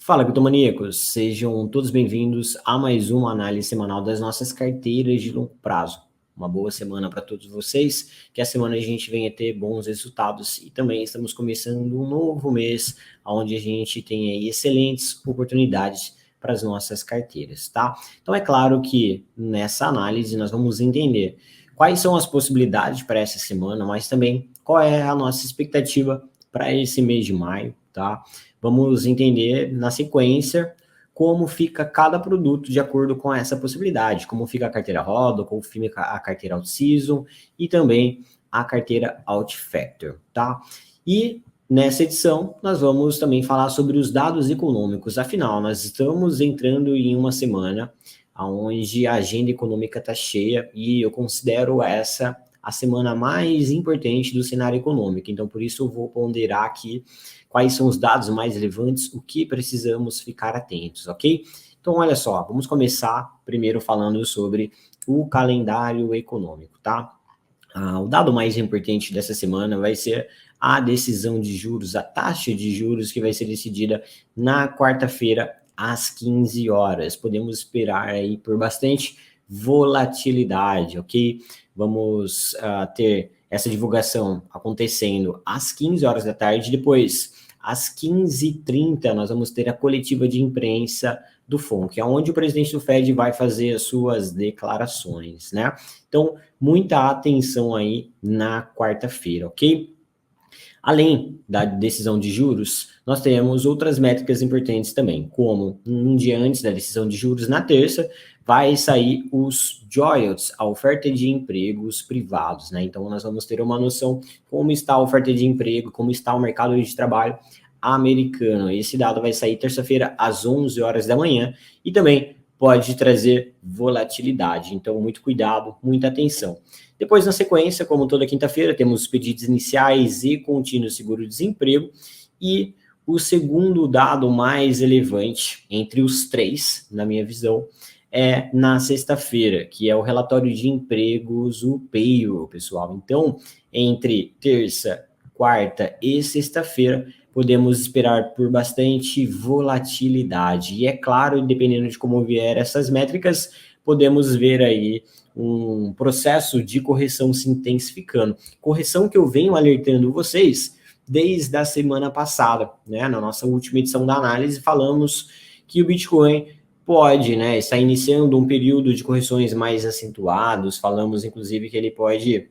Fala, criptomaníacos! Sejam todos bem-vindos a mais uma análise semanal das nossas carteiras de longo prazo. Uma boa semana para todos vocês, que a semana a gente venha ter bons resultados e também estamos começando um novo mês, onde a gente tem aí excelentes oportunidades para as nossas carteiras, tá? Então é claro que nessa análise nós vamos entender quais são as possibilidades para essa semana, mas também qual é a nossa expectativa para esse mês de maio, tá? Vamos entender na sequência como fica cada produto de acordo com essa possibilidade, como fica a carteira Roda, como fica a carteira Out-Season e também a carteira Out-Factor, tá? E nessa edição nós vamos também falar sobre os dados econômicos, afinal nós estamos entrando em uma semana onde a agenda econômica está cheia e eu considero essa a semana mais importante do cenário econômico, então por isso eu vou ponderar aqui quais são os dados mais relevantes, o que precisamos ficar atentos, ok? Então, olha só, vamos começar primeiro falando sobre o calendário econômico, tá? O dado mais importante dessa semana vai ser a decisão de juros, a taxa de juros que vai ser decidida na quarta-feira, às 15 horas. Podemos esperar aí por bastante volatilidade, ok? Vamos ter essa divulgação acontecendo às 15 horas da tarde, depois às 15h30 nós vamos ter a coletiva de imprensa do FONC, onde o presidente do Fed vai fazer as suas declarações, né? Então, muita atenção aí na quarta-feira, ok? Além da decisão de juros, nós temos outras métricas importantes também, como um dia antes da decisão de juros, na terça, vai sair os JOLTS, a oferta de empregos privados, né? Então, nós vamos ter uma noção como está a oferta de emprego, como está o mercado de trabalho americano. Esse dado vai sair terça-feira às 11 horas da manhã e também pode trazer volatilidade. Então, muito cuidado, muita atenção. Depois, na sequência, como toda quinta-feira, temos os pedidos iniciais e contínuo seguro-desemprego. E o segundo dado mais relevante entre os três, na minha visão, é na sexta-feira, que é o relatório de empregos, o payroll, pessoal. Então, entre terça, quarta e sexta-feira, podemos esperar por bastante volatilidade. E é claro, dependendo de como vier essas métricas, podemos ver aí um processo de correção se intensificando. Correção que eu venho alertando vocês desde a semana passada, né? Na nossa última edição da análise, falamos que o Bitcoin pode, né, estar iniciando um período de correções mais acentuados. Falamos, inclusive, que ele pode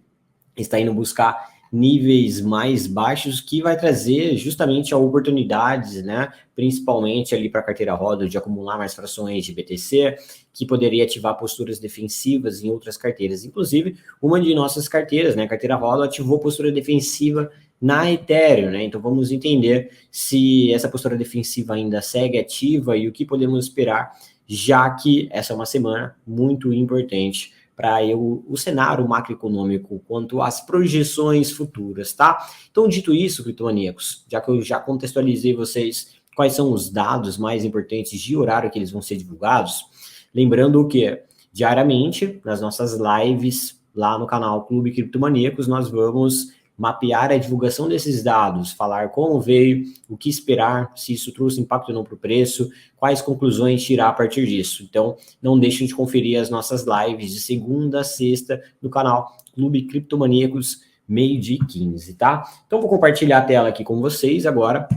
estar indo buscar níveis mais baixos, que vai trazer justamente oportunidades, né, principalmente ali para a carteira Roda, de acumular mais frações de BTC, que poderia ativar posturas defensivas em outras carteiras. Inclusive, uma de nossas carteiras, né, a carteira Roda, ativou postura defensiva na Ethereum, né? Então vamos entender se essa postura defensiva ainda segue ativa e o que podemos esperar, já que essa é uma semana muito importante para o cenário macroeconômico quanto às projeções futuras, tá? Então, dito isso, criptomaníacos, já que eu já contextualizei vocês quais são os dados mais importantes de horário que eles vão ser divulgados, lembrando que diariamente, nas nossas lives lá no canal Clube Criptomaníacos, nós vamos mapear a divulgação desses dados, falar como veio, o que esperar, se isso trouxe impacto ou não para o preço, quais conclusões tirar a partir disso. Então, não deixem de conferir as nossas lives de segunda a sexta no canal Clube Criptomaníacos, 12h15, tá? Então, vou compartilhar a tela aqui com vocês agora,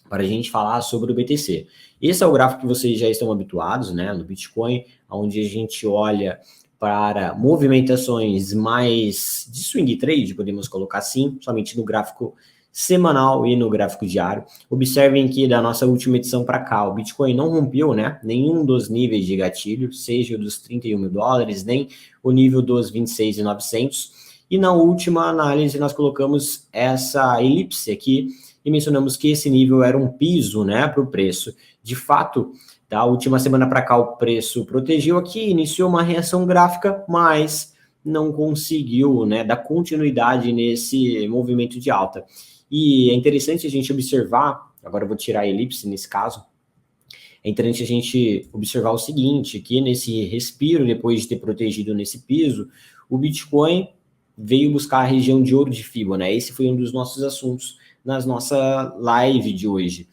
para a gente falar sobre o BTC. Esse é o gráfico que vocês já estão habituados, né, no Bitcoin, onde a gente olha para movimentações mais de swing trade, podemos colocar assim, somente no gráfico semanal e no gráfico diário. Observem que da nossa última edição para cá, o Bitcoin não rompeu, né, nenhum dos níveis de gatilho, seja dos 31 mil dólares, nem o nível dos 26.900. E na última análise nós colocamos essa elipse aqui e mencionamos que esse nível era um piso, né, para o preço. De fato, da última semana para cá, o preço protegeu aqui, iniciou uma reação gráfica, mas não conseguiu, né, dar continuidade nesse movimento de alta. E é interessante a gente observar, agora eu vou tirar a elipse nesse caso, é interessante a gente observar o seguinte, que nesse respiro, depois de ter protegido nesse piso, o Bitcoin veio buscar a região de ouro de Fibo, né? Esse foi um dos nossos assuntos na nossa live de hoje.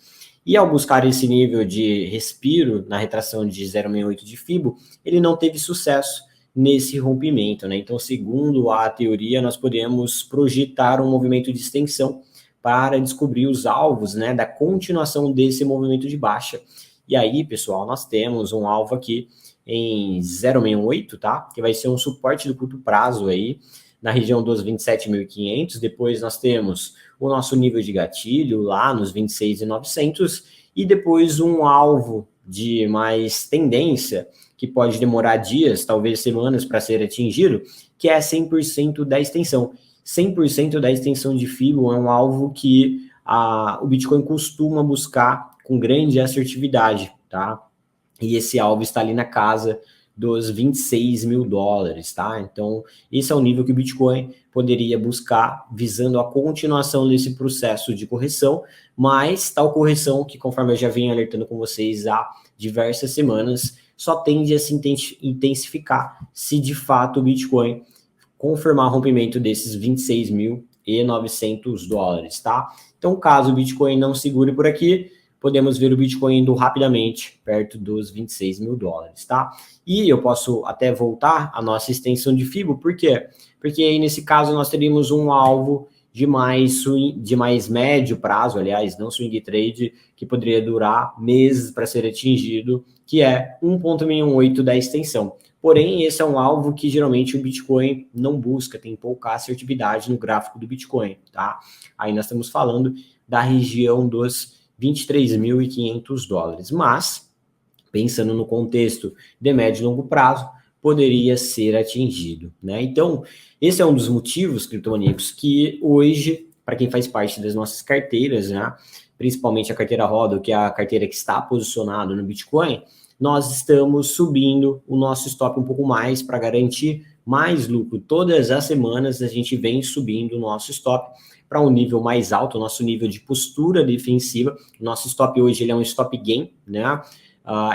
E ao buscar esse nível de respiro na retração de 0,68 de FIBO, ele não teve sucesso nesse rompimento, né? Então, segundo a teoria, nós podemos projetar um movimento de extensão para descobrir os alvos, né, da continuação desse movimento de baixa. E aí, pessoal, nós temos um alvo aqui em 0,68, tá? Que vai ser um suporte do curto prazo aí, na região dos 27.500. Depois nós temos o nosso nível de gatilho lá nos 26.900 e depois um alvo de mais tendência, que pode demorar dias, talvez semanas para ser atingido, que é 100% da extensão. 100% da extensão de FIBO é um alvo que o Bitcoin costuma buscar com grande assertividade, tá? E esse alvo está ali na casa dos 26 mil dólares, tá? Então, esse é o nível que o Bitcoin poderia buscar, visando a continuação desse processo de correção, mas tal correção que, conforme eu já venho alertando com vocês há diversas semanas, só tende a se intensificar se de fato o Bitcoin confirmar o rompimento desses 26.900 dólares, tá? Então, caso o Bitcoin não segure por aqui, podemos ver o Bitcoin indo rapidamente perto dos 26 mil dólares, tá? E eu posso até voltar à nossa extensão de FIBO, por quê? Porque aí, nesse caso, nós teríamos um alvo de mais médio prazo, aliás, não swing trade, que poderia durar meses para ser atingido, que é 1,68 da extensão. Porém, esse é um alvo que geralmente o Bitcoin não busca, tem pouca assertividade no gráfico do Bitcoin, tá? Aí nós estamos falando da região dos 23.500 dólares, mas, pensando no contexto de médio e longo prazo, poderia ser atingido, né? Então, esse é um dos motivos, criptomaníacos, que hoje, para quem faz parte das nossas carteiras, né, principalmente a carteira Hodl, que é a carteira que está posicionada no Bitcoin, nós estamos subindo o nosso stop um pouco mais para garantir mais lucro. Todas as semanas a gente vem subindo o nosso stop para um nível mais alto, o nosso nível de postura defensiva. O nosso stop hoje ele é um stop gain, né?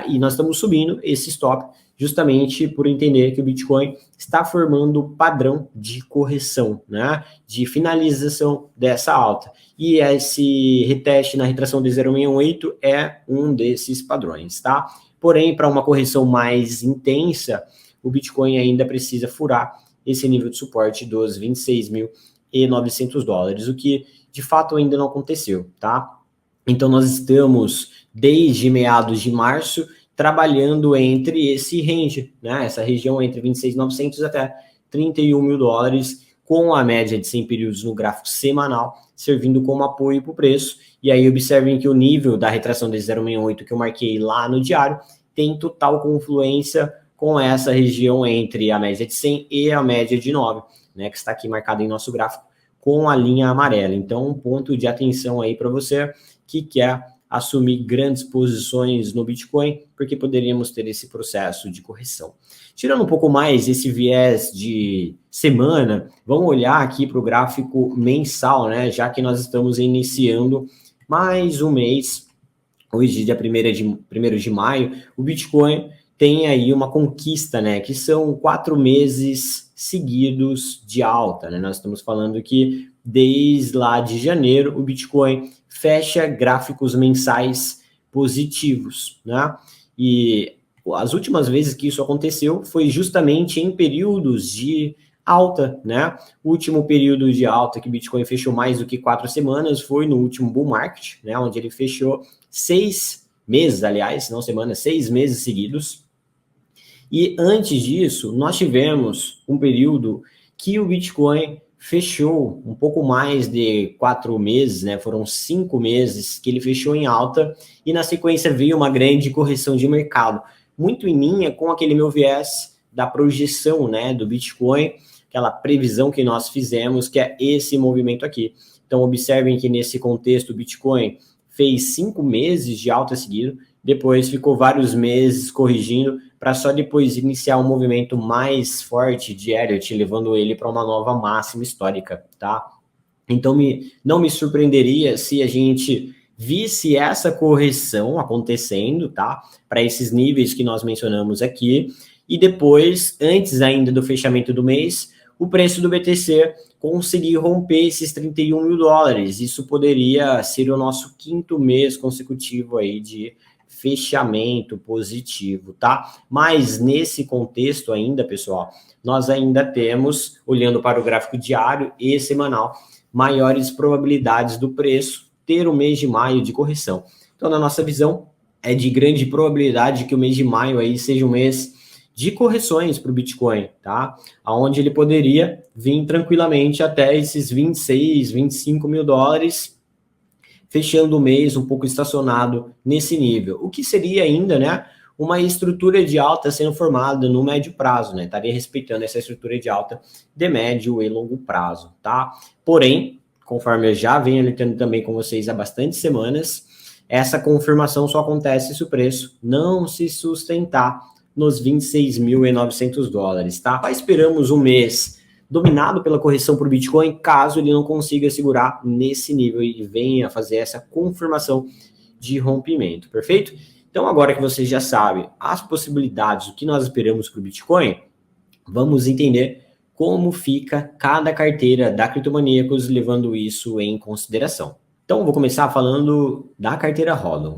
E nós estamos subindo esse stop justamente por entender que o Bitcoin está formando padrão de correção, né? De finalização dessa alta. E esse reteste na retração de 0,68 é um desses padrões, tá? Porém, para uma correção mais intensa, o Bitcoin ainda precisa furar esse nível de suporte dos 26.900 dólares, o que de fato ainda não aconteceu, tá? Então, nós estamos, desde meados de março, trabalhando entre esse range, né? Essa região entre 26.900 até 31 mil dólares, com a média de 100 períodos no gráfico semanal, servindo como apoio para o preço. E aí, observem que o nível da retração de 0,68 que eu marquei lá no diário tem total confluência com essa região entre a média de 100 e a média de 9, né? Que está aqui marcada em nosso gráfico com a linha amarela. Então, um ponto de atenção aí para você que quer assumir grandes posições no Bitcoin, porque poderíamos ter esse processo de correção. Tirando um pouco mais esse viés de semana, vamos olhar aqui para o gráfico mensal, né? Já que nós estamos iniciando mais um mês, hoje, dia 1º de maio, o Bitcoin tem aí uma conquista, né? Que são 4 meses seguidos de alta, né? Nós estamos falando que desde lá de janeiro, o Bitcoin fecha gráficos mensais positivos, né? E as últimas vezes que isso aconteceu foi justamente em períodos de alta, né? O último período de alta que o Bitcoin fechou mais do que 4 semanas foi no último bull market, né? Onde ele fechou 6 meses, aliás, não semanas, 6 meses seguidos. E antes disso, nós tivemos um período que o Bitcoin fechou um pouco mais de 4 meses, né? Foram 5 meses que ele fechou em alta e na sequência veio uma grande correção de mercado, muito em linha com aquele meu viés da projeção, né, do Bitcoin, aquela previsão que nós fizemos, que é esse movimento aqui. Então, observem que nesse contexto o Bitcoin fez 5 meses de alta seguido, depois ficou vários meses corrigindo, para só depois iniciar um movimento mais forte de Elliott, levando ele para uma nova máxima histórica, tá? Então, não me surpreenderia se a gente visse essa correção acontecendo, tá? Para esses níveis que nós mencionamos aqui, e depois, antes ainda do fechamento do mês, o preço do BTC conseguir romper esses 31 mil dólares. Isso poderia ser o nosso quinto mês consecutivo aí de fechamento positivo, tá? Mas nesse contexto ainda, pessoal, nós ainda temos, olhando para o gráfico diário e semanal, maiores probabilidades do preço ter o mês de maio de correção. Então, na nossa visão, é de grande probabilidade que o mês de maio aí seja um mês de correções para o Bitcoin, tá? Onde ele poderia vir tranquilamente até esses 26, 25 mil dólares, fechando o mês um pouco estacionado nesse nível. O que seria ainda, né, uma estrutura de alta sendo formada no médio prazo, né? Estaria respeitando essa estrutura de alta de médio e longo prazo, tá? Porém, conforme eu já venho alertando também com vocês há bastante semanas, essa confirmação só acontece se o preço não se sustentar nos 26.900 dólares, tá? Esperamos um mês dominado pela correção para o Bitcoin, caso ele não consiga segurar nesse nível e venha fazer essa confirmação de rompimento, perfeito? Então, agora que você já sabe as possibilidades, o que nós esperamos para o Bitcoin, vamos entender como fica cada carteira da Criptomaníacos, levando isso em consideração. Então, vou começar falando da carteira Hodl.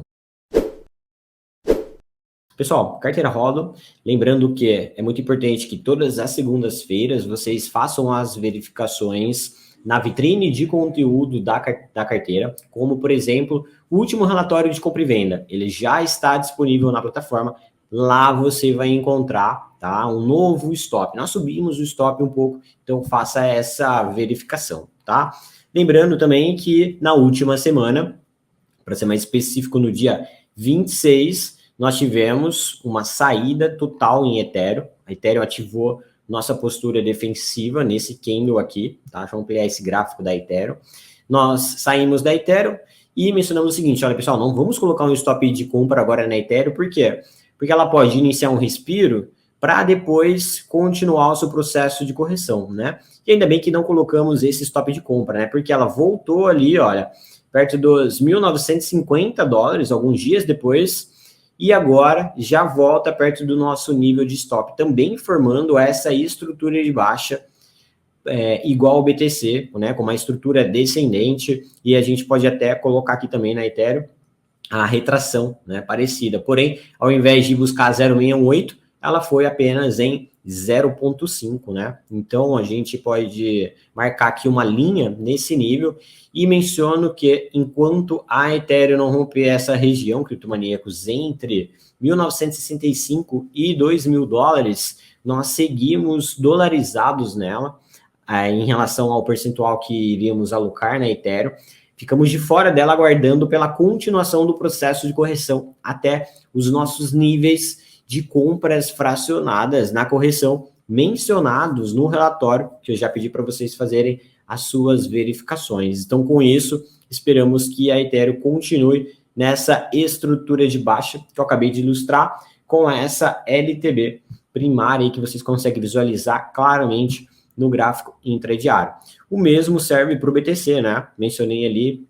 Pessoal, carteira Hodl, lembrando que é muito importante que todas as segundas-feiras vocês façam as verificações na vitrine de conteúdo da carteira, como, por exemplo, o último relatório de compra e venda. Ele já está disponível na plataforma. Lá você vai encontrar, tá, um novo stop. Nós subimos o stop um pouco, então faça essa verificação, tá? Lembrando também que na última semana, para ser mais específico, no dia 26, nós tivemos uma saída total em Ethereum. A Ethereum ativou nossa postura defensiva nesse candle aqui, tá? Deixa eu ampliar esse gráfico da Ethereum. Nós saímos da Ethereum e mencionamos o seguinte, olha, pessoal, não vamos colocar um stop de compra agora na Ethereum, por quê? Porque ela pode iniciar um respiro para depois continuar o seu processo de correção, né? E ainda bem que não colocamos esse stop de compra, né? Porque ela voltou ali, olha, perto dos 1.950 dólares, alguns dias depois, e agora já volta perto do nosso nível de stop, também formando essa estrutura de baixa igual ao BTC, né, com uma estrutura descendente, e a gente pode até colocar aqui também na Ethereum a retração, né, parecida. Porém, ao invés de buscar 0,618, ela foi apenas em 0,5, né? Então, a gente pode marcar aqui uma linha nesse nível e menciono que enquanto a Ethereum não romper essa região, criptomaníacos, entre 1.965 e 2.000 dólares, nós seguimos dolarizados nela, em relação ao percentual que iríamos alocar na Ethereum. Ficamos de fora dela aguardando pela continuação do processo de correção até os nossos níveis de compras fracionadas na correção mencionados no relatório, que eu já pedi para vocês fazerem as suas verificações. Então, com isso, esperamos que a Ethereum continue nessa estrutura de baixa que eu acabei de ilustrar com essa LTB primária aí que vocês conseguem visualizar claramente no gráfico intradiário. O mesmo serve para o BTC, né? Mencionei ali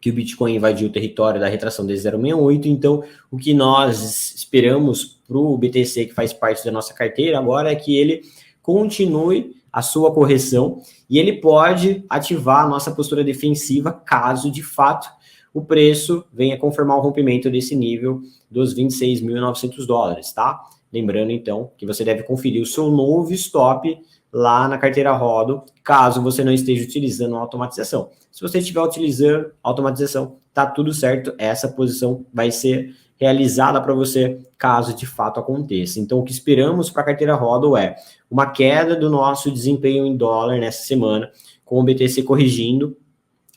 que o Bitcoin invadiu o território da retração de 0,68, então o que nós esperamos para o BTC, que faz parte da nossa carteira, agora é que ele continue a sua correção e ele pode ativar a nossa postura defensiva caso, de fato, o preço venha confirmar o rompimento desse nível dos 26.900 dólares, tá? Lembrando, então, que você deve conferir o seu novo stop lá na carteira Hodl, caso você não esteja utilizando a automatização. Se você estiver utilizando a automatização, tá tudo certo, essa posição vai ser realizada para você, caso de fato aconteça. Então, o que esperamos para a carteira Hodl é uma queda do nosso desempenho em dólar nessa semana, com o BTC corrigindo,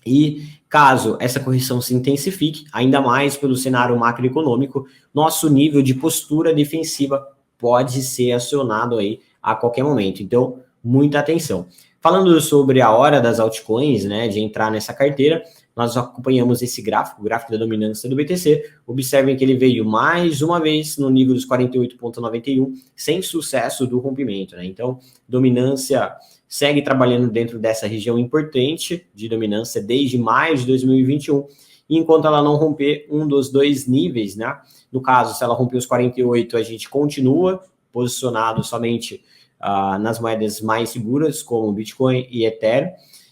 e caso essa correção se intensifique, ainda mais pelo cenário macroeconômico, nosso nível de postura defensiva pode ser acionado aí a qualquer momento. Então, muita atenção. Falando sobre a hora das altcoins, né, de entrar nessa carteira, nós acompanhamos esse gráfico, o gráfico da dominância do BTC. Observem que ele veio mais uma vez no nível dos 48,91, sem sucesso do rompimento, né? Então, dominância segue trabalhando dentro dessa região importante de dominância desde maio de 2021, e enquanto ela não romper um dos dois níveis, né? No caso, se ela romper os 48, a gente continua posicionado somente nas moedas mais seguras, como Bitcoin e Ethereum,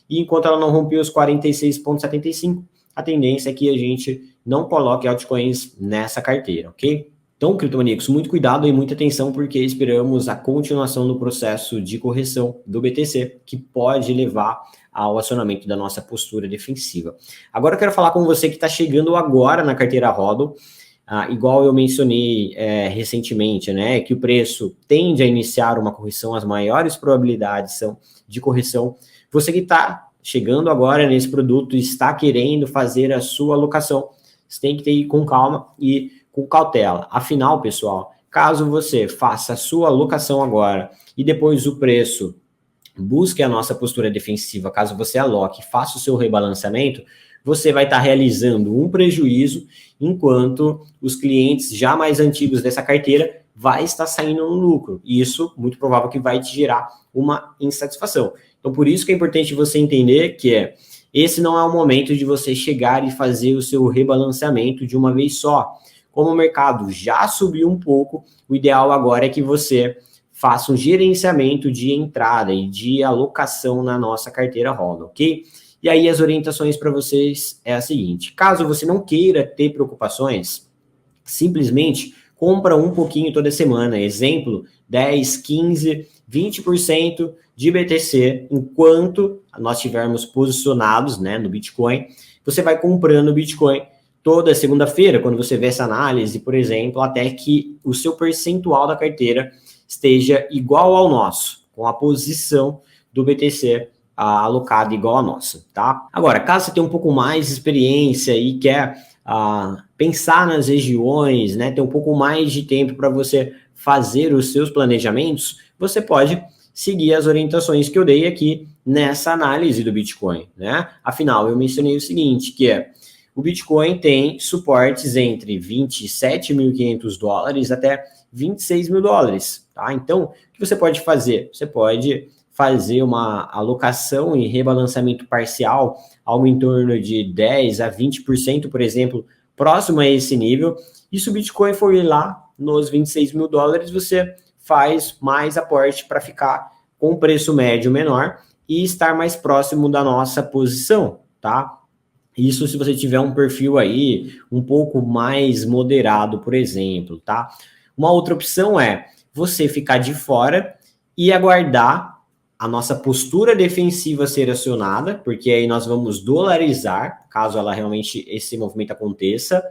e enquanto ela não rompeu os 46,75, a tendência é que a gente não coloque altcoins nessa carteira, ok? Então, criptomaníacos, muito cuidado e muita atenção, porque esperamos a continuação do processo de correção do BTC, que pode levar ao acionamento da nossa postura defensiva. Agora eu quero falar com você que está chegando agora na carteira HODL, igual eu mencionei recentemente, né, que o preço tende a iniciar uma correção, as maiores probabilidades são de correção. Você que está chegando agora nesse produto, está querendo fazer a sua alocação, você tem que ir com calma e com cautela. Afinal, pessoal, caso você faça a sua alocação agora e depois o preço busque a nossa postura defensiva, caso você aloque, faça o seu rebalanceamento, você vai estar realizando um prejuízo, enquanto os clientes já mais antigos dessa carteira vai estar saindo no lucro. E isso, muito provável que vai te gerar uma insatisfação. Então, por isso que é importante você entender que esse não é o momento de você chegar e fazer o seu rebalanceamento de uma vez só. Como o mercado já subiu um pouco, o ideal agora é que você faça um gerenciamento de entrada e de alocação na nossa carteira HODL, ok? E aí as orientações para vocês é a seguinte: caso você não queira ter preocupações, simplesmente compra um pouquinho toda semana. Exemplo, 10, 15, 20% de BTC, enquanto nós estivermos posicionados, né, no Bitcoin, você vai comprando Bitcoin toda segunda-feira, quando você vê essa análise, por exemplo, até que o seu percentual da carteira esteja igual ao nosso, com a posição do BTC alocada igual a nossa, tá? Agora, caso você tenha um pouco mais de experiência e quer pensar nas regiões, né, ter um pouco mais de tempo para você fazer os seus planejamentos, você pode seguir as orientações que eu dei aqui nessa análise do Bitcoin, né? Afinal, eu mencionei o seguinte, que o Bitcoin tem suportes entre 27.500 dólares até 26 mil dólares, tá? Então, o que você pode fazer? Você pode fazer uma alocação e rebalanceamento parcial, algo em torno de 10 a 20%, por exemplo, próximo a esse nível. E se o Bitcoin for ir lá nos 26 mil dólares, você faz mais aporte para ficar com um preço médio menor e estar mais próximo da nossa posição, tá? Isso se você tiver um perfil aí um pouco mais moderado, por exemplo, tá? Uma outra opção é você ficar de fora e aguardar a nossa postura defensiva ser acionada, porque aí nós vamos dolarizar, caso ela realmente esse movimento aconteça,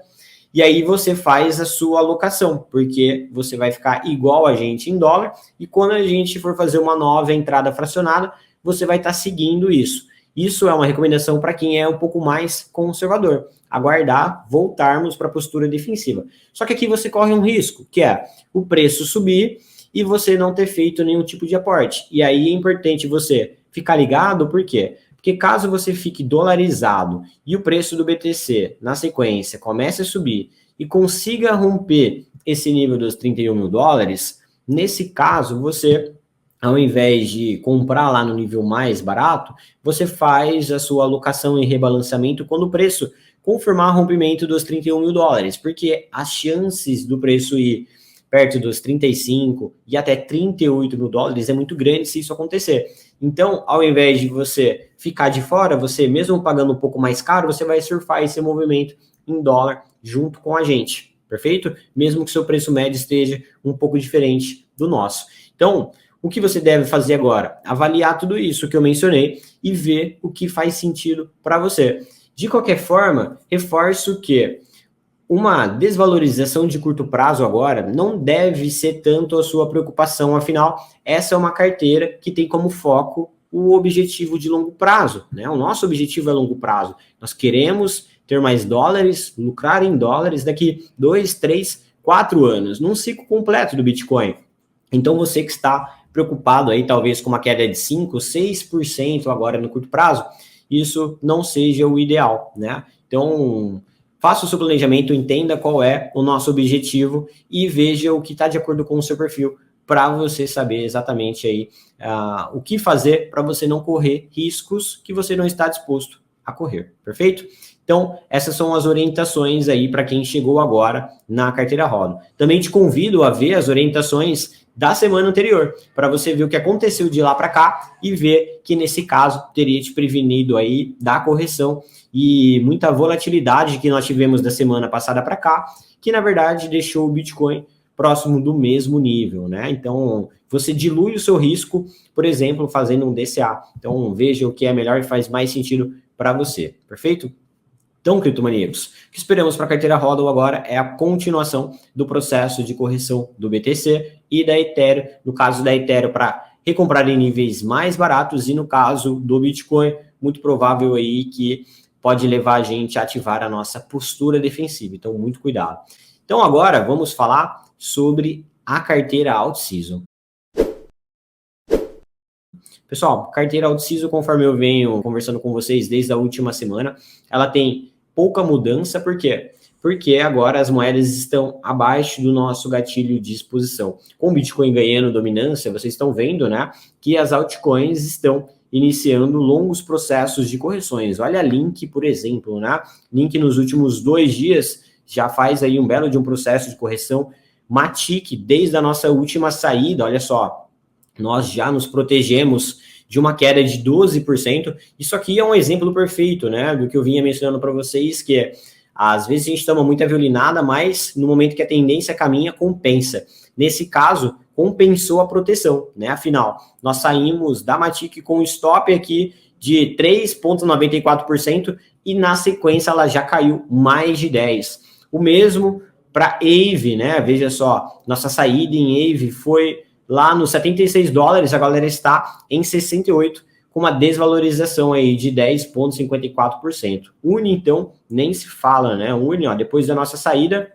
e aí você faz a sua alocação, porque você vai ficar igual a gente em dólar, e quando a gente for fazer uma nova entrada fracionada, você vai estar seguindo isso. Isso é uma recomendação para quem é um pouco mais conservador, aguardar, voltarmos para a postura defensiva. Só que aqui você corre um risco, que é o preço subir e você não ter feito nenhum tipo de aporte. E aí é importante você ficar ligado, por quê? Porque caso você fique dolarizado e o preço do BTC, na sequência, comece a subir e consiga romper esse nível dos 31 mil dólares, nesse caso, você, ao invés de comprar lá no nível mais barato, você faz a sua alocação e rebalanceamento quando o preço confirmar rompimento dos 31 mil dólares, porque as chances do preço ir perto dos 35 e até 38 mil dólares é muito grande se isso acontecer. Então, ao invés de você ficar de fora, você mesmo pagando um pouco mais caro, você vai surfar esse movimento em dólar junto com a gente, perfeito? Mesmo que seu preço médio esteja um pouco diferente do nosso. Então, o que você deve fazer agora? Avaliar tudo isso que eu mencionei e ver o que faz sentido para você. De qualquer forma, reforço que uma desvalorização de curto prazo agora não deve ser tanto a sua preocupação, afinal, essa é uma carteira que tem como foco o objetivo de longo prazo, né? O nosso objetivo é longo prazo. Nós queremos ter mais dólares, lucrar em dólares daqui 2, 3, 4 anos, num ciclo completo do Bitcoin. Então, você que está preocupado aí, talvez com uma queda de 5, 6% agora no curto prazo, isso não seja o ideal, né? Então, faça o seu planejamento, entenda qual é o nosso objetivo e veja o que está de acordo com o seu perfil para você saber exatamente aí o que fazer para você não correr riscos que você não está disposto a correr, perfeito? Então, essas são as orientações aí para quem chegou agora na carteira HODL. Também te convido a ver as orientações da semana anterior, para você ver o que aconteceu de lá para cá e ver que nesse caso teria te prevenido aí da correção e muita volatilidade que nós tivemos da semana passada para cá, que na verdade deixou o Bitcoin próximo do mesmo nível, né? Então, você dilui o seu risco, por exemplo, fazendo um DCA. Então, veja o que é melhor e faz mais sentido para você, perfeito? Então, criptomaníacos, o que esperamos para a carteira HODL agora é a continuação do processo de correção do BTC e da Ethereum, no caso da Ethereum para recomprar em níveis mais baratos e no caso do Bitcoin, muito provável aí que pode levar a gente a ativar a nossa postura defensiva, então muito cuidado. Então agora vamos falar sobre a carteira Alt-Season. Pessoal, carteira Alt-Season, conforme eu venho conversando com vocês desde a última semana, ela tem pouca mudança, por quê? Porque agora as moedas estão abaixo do nosso gatilho de exposição. Com o Bitcoin ganhando dominância, vocês estão vendo, né, que as altcoins estão iniciando longos processos de correções. Olha a Link, por exemplo, né? Link nos últimos 2 dias já faz aí um belo de um processo de correção. Matic, desde a nossa última saída, olha só, nós já nos protegemos de uma queda de 12%. Isso aqui é um exemplo perfeito, né, do que eu vinha mencionando para vocês, que é, às vezes a gente toma muita violinada, mas no momento que a tendência caminha, compensa. Nesse caso, compensou a proteção, né? Afinal, nós saímos da Matic com um stop aqui de 3,94% e na sequência ela já caiu mais de 10%. O mesmo para AVE, né? Veja só, nossa saída em AVE foi lá nos $76, a galera está em 68, com uma desvalorização aí de 10,54%. Uni, então, nem se fala, né? Uni, ó, depois da nossa saída,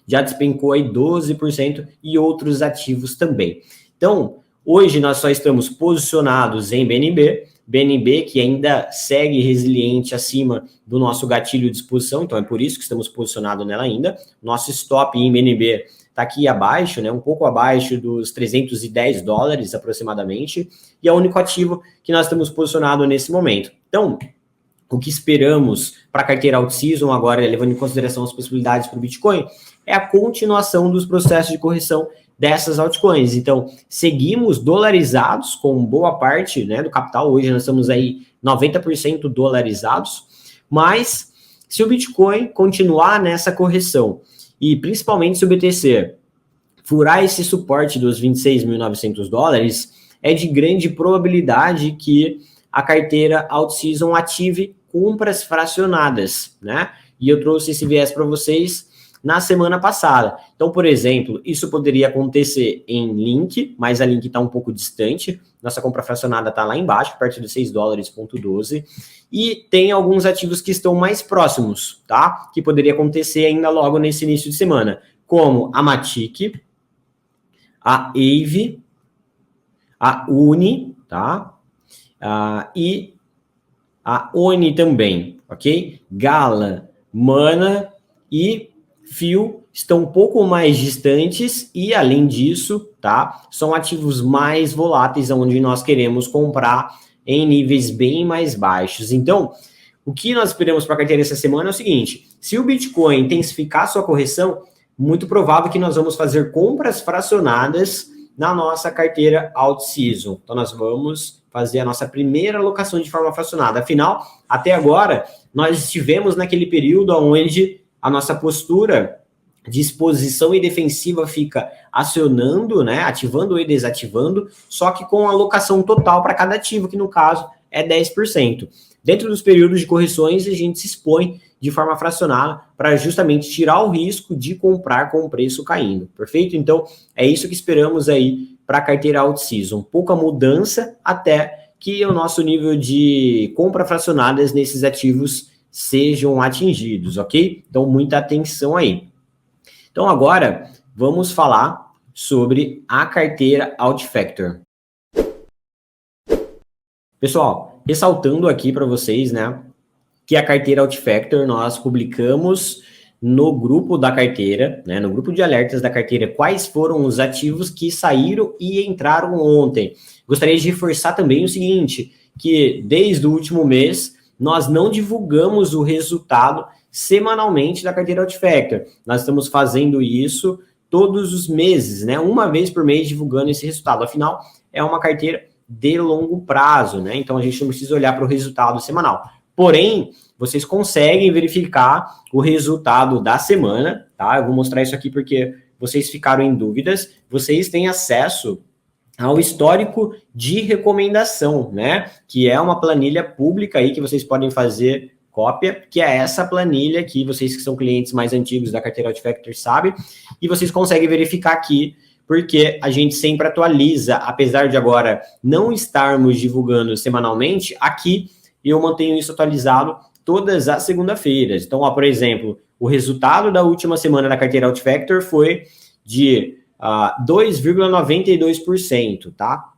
já despencou aí 12% e outros ativos também. Então, hoje nós só estamos posicionados em BNB, que ainda segue resiliente acima do nosso gatilho de exposição, então é por isso que estamos posicionados nela ainda. Nosso stop em BNB está aqui abaixo, né, um pouco abaixo dos $310 aproximadamente, e é o único ativo que nós estamos posicionados nesse momento. Então, o que esperamos para a carteira Alt-Season agora, levando em consideração as possibilidades para o Bitcoin, é a continuação dos processos de correção dessas altcoins. Então, seguimos dolarizados com boa parte, né, do capital. Hoje nós estamos aí 90% dolarizados, mas se o Bitcoin continuar nessa correção, e principalmente se o BTC furar esse suporte dos $26.900, é de grande probabilidade que a carteira Alt-Season ative compras fracionadas, né? E eu trouxe esse viés para vocês na semana passada. Então, por exemplo, isso poderia acontecer em Link, mas a Link está um pouco distante. Nossa compra fracionada está lá embaixo, perto de $6,12. E tem alguns ativos que estão mais próximos, tá? Que poderia acontecer ainda logo nesse início de semana, como a Matic, a AVE, a Uni, tá? E a ONI também, ok? Gala, Mana e Fio estão um pouco mais distantes e, além disso, tá? São ativos mais voláteis, onde nós queremos comprar em níveis bem mais baixos. Então, o que nós esperamos para a carteira essa semana é o seguinte: se o Bitcoin intensificar sua correção, muito provável que nós vamos fazer compras fracionadas na nossa carteira Alt-Season. Então, nós vamos fazer a nossa primeira alocação de forma fracionada. Afinal, até agora, nós estivemos naquele período onde a nossa postura de exposição e defensiva fica acionando, né, ativando e desativando, só que com alocação total para cada ativo, que no caso é 10%. Dentro dos períodos de correções, a gente se expõe de forma fracionada para justamente tirar o risco de comprar com o preço caindo, perfeito? Então, é isso que esperamos aí para a carteira Alt-Season. Pouca mudança até que o nosso nível de compra fracionadas nesses ativos sejam atingidos, ok? Então, muita atenção aí. Então, agora, vamos falar sobre a carteira Alt-Factor. Pessoal, ressaltando aqui para vocês, né, que a carteira Alt-Factor nós publicamos no grupo da carteira, né, no grupo de alertas da carteira, quais foram os ativos que saíram e entraram ontem. Gostaria de reforçar também o seguinte, que desde o último mês, nós não divulgamos o resultado semanalmente da carteira Alt-Factor. Nós estamos fazendo isso todos os meses, né? Uma vez por mês divulgando esse resultado. Afinal, é uma carteira de longo prazo, né? Então a gente não precisa olhar para o resultado semanal. Porém, vocês conseguem verificar o resultado da semana, tá? Eu vou mostrar isso aqui porque vocês ficaram em dúvidas. Vocês têm acesso ao histórico de recomendação, né? Que é uma planilha pública aí que vocês podem fazer cópia, que é essa planilha aqui, vocês que são clientes mais antigos da carteira Outfactor sabem, e vocês conseguem verificar aqui, porque a gente sempre atualiza, apesar de agora não estarmos divulgando semanalmente, aqui eu mantenho isso atualizado todas as segundas-feiras. Então, ó, por exemplo, o resultado da última semana da carteira Outfactor foi de 2,92%, tá?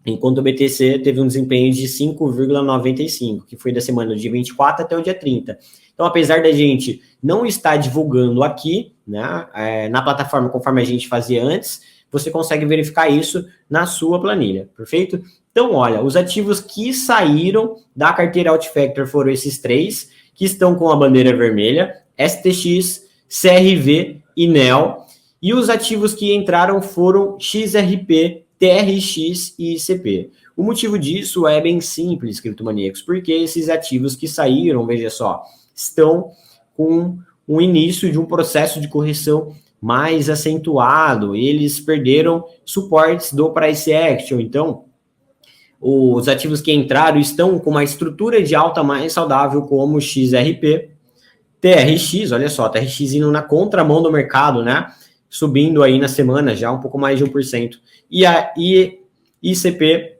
Enquanto o BTC teve um desempenho de 5,95%, que foi da semana do dia 24 até o dia 30. Então, apesar da gente não estar divulgando aqui, né, na plataforma conforme a gente fazia antes, você consegue verificar isso na sua planilha, perfeito? Então, olha, os ativos que saíram da carteira Outfactor foram esses três, que estão com a bandeira vermelha, STX, CRV e NEL. E os ativos que entraram foram XRP, TRX e ICP. O motivo disso é bem simples, criptomaníacos, porque esses ativos que saíram, veja só, estão com o início de um processo de correção mais acentuado. Eles perderam suportes do price action. Então, os ativos que entraram estão com uma estrutura de alta mais saudável, como XRP, TRX, olha só, TRX indo na contramão do mercado, né? Subindo aí na semana já um pouco mais de 1%. E a ICP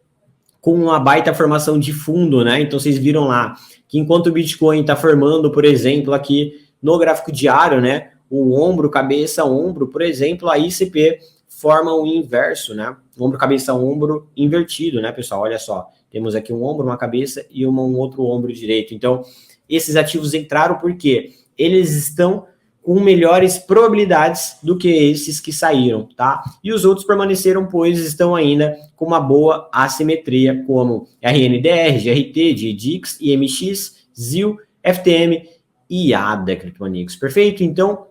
com uma baita formação de fundo, né? Então vocês viram lá que enquanto o Bitcoin está formando, por exemplo, aqui no gráfico diário, né? O ombro, cabeça, ombro, por exemplo, a ICP forma o inverso, né? Ombro, cabeça, ombro invertido, né, pessoal? Olha só, temos aqui um ombro, uma cabeça e um outro ombro direito. Então, esses ativos entraram porque eles estão com melhores probabilidades do que esses que saíram, tá? E os outros permaneceram, pois estão ainda com uma boa assimetria, como RNDR, GRT, GDX, IMX, ZIL, FTM e ADA, criptomaníacos. Perfeito? Então,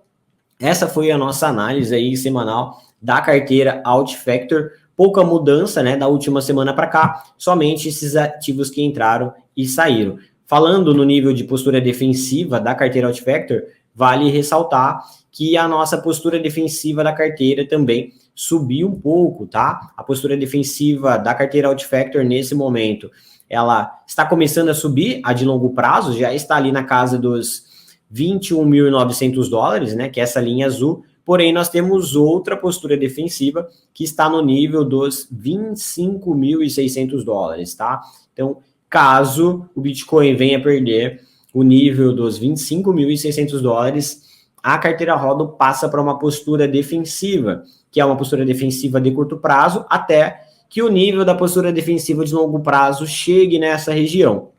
essa foi a nossa análise aí semanal da carteira Outfactor. Pouca mudança, né, da última semana para cá, somente esses ativos que entraram e saíram. Falando no nível de postura defensiva da carteira Outfactor, vale ressaltar que a nossa postura defensiva da carteira também subiu um pouco, tá? A postura defensiva da carteira Outfactor nesse momento, ela está começando a subir, a de longo prazo, já está ali na casa dos $21.900, né? Que é essa linha azul. Porém, nós temos outra postura defensiva que está no nível dos $25.600, tá? Então, caso o Bitcoin venha perder o nível dos $25.600, a carteira Hodl passa para uma postura defensiva, que é uma postura defensiva de curto prazo, até que o nível da postura defensiva de longo prazo chegue nessa região.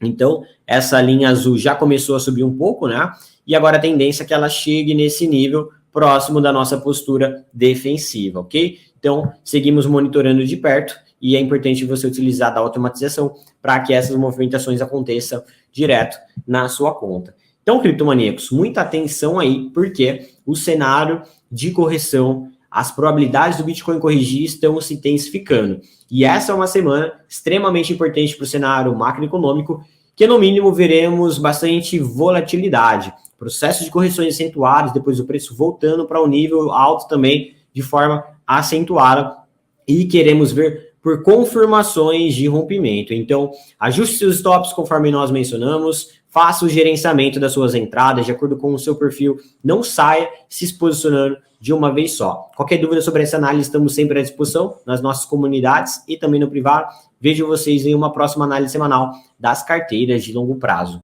Então, essa linha azul já começou a subir um pouco, né? E agora a tendência é que ela chegue nesse nível próximo da nossa postura defensiva, ok? Então, seguimos monitorando de perto e é importante você utilizar da automatização para que essas movimentações aconteçam direto na sua conta. Então, criptomaníacos, muita atenção aí, porque o cenário de correção, as probabilidades do Bitcoin corrigir estão se intensificando. E essa é uma semana extremamente importante para o cenário macroeconômico, que no mínimo veremos bastante volatilidade, processo de correções acentuadas, depois o preço voltando para um nível alto também de forma acentuada, e queremos ver por confirmações de rompimento. Então, ajuste seus stops conforme nós mencionamos, faça o gerenciamento das suas entradas de acordo com o seu perfil, não saia se posicionando de uma vez só. Qualquer dúvida sobre essa análise, estamos sempre à disposição nas nossas comunidades e também no privado. Vejo vocês em uma próxima análise semanal das carteiras de longo prazo.